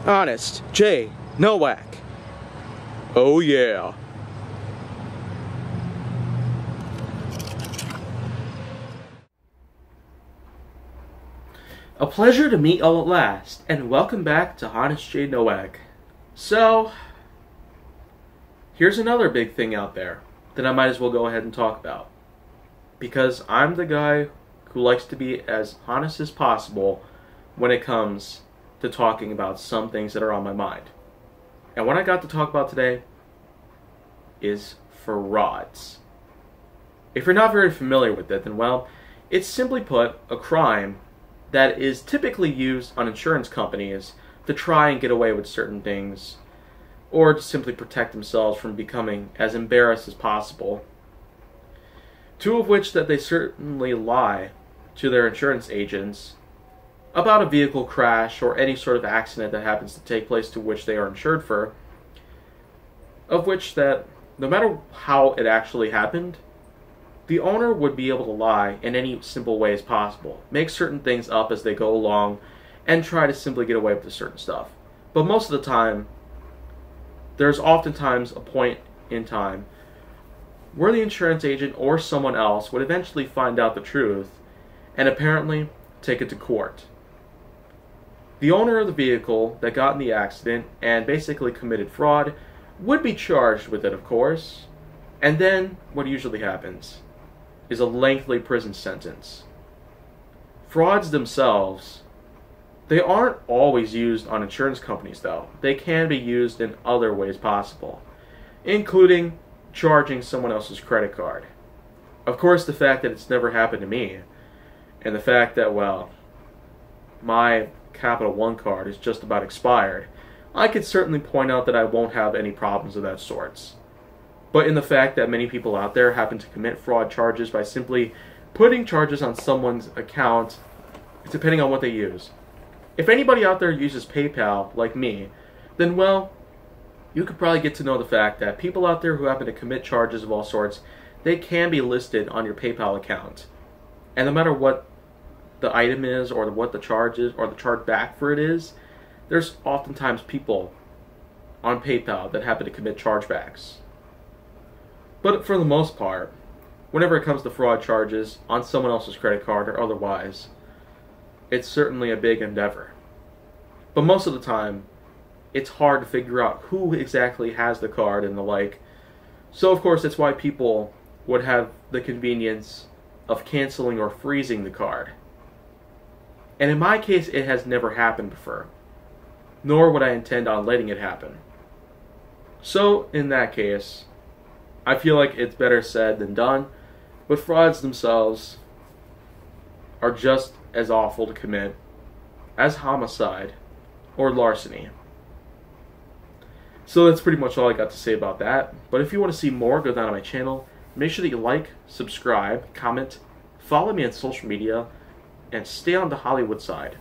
Honest J. Nowak. Oh yeah. A pleasure to meet all at last, and welcome back to Honest J. Nowak. So, here's another big thing out there that I might as well go ahead and talk about. Because I'm the guy who likes to be as honest as possible when it comes to talking about some things that are on my mind. And what I got to talk about today is frauds. If you're not very familiar with it, then well, it's simply put a crime that is typically used on insurance companies to try and get away with certain things, or to simply protect themselves from becoming as embarrassed as possible. Two of which that they certainly lie to their insurance agents about a vehicle crash or any sort of accident that happens to take place to which they are insured for, of which that no matter how it actually happened, the owner would be able to lie in any simple way as possible, make certain things up as they go along, and try to simply get away with certain stuff. But most of the time, there's oftentimes a point in time where the insurance agent or someone else would eventually find out the truth and apparently take it to court. The owner of the vehicle that got in the accident and basically committed fraud would be charged with it, of course, and then what usually happens is a lengthy prison sentence. Frauds themselves, they aren't always used on insurance companies though. They can be used in other ways possible, including charging someone else's credit card. Of course, the fact that it's never happened to me, and the fact that, well, my Capital One card is just about expired, I could certainly point out that I won't have any problems of that sorts. But in the fact that many people out there happen to commit fraud charges by simply putting charges on someone's account, depending on what they use. If anybody out there uses PayPal, like me, then well, you could probably get to know the fact that people out there who happen to commit charges of all sorts, they can be listed on your PayPal account. And no matter what the item is, or what the charge is, or the charge back for it is, there's oftentimes people on PayPal that happen to commit chargebacks. But for the most part, whenever it comes to fraud charges on someone else's credit card or otherwise, it's certainly a big endeavor. But most of the time, it's hard to figure out who exactly has the card and the like. So of course, that's why people would have the convenience of canceling or freezing the card. And in my case, it has never happened before, nor would I intend on letting it happen. So in that case, I feel like it's better said than done, but frauds themselves are just as awful to commit as homicide or larceny. So that's pretty much all I got to say about that. But if you want to see more, go down to my channel. Make sure that you like, subscribe, comment, follow me on social media, and stay on the Hollywood side.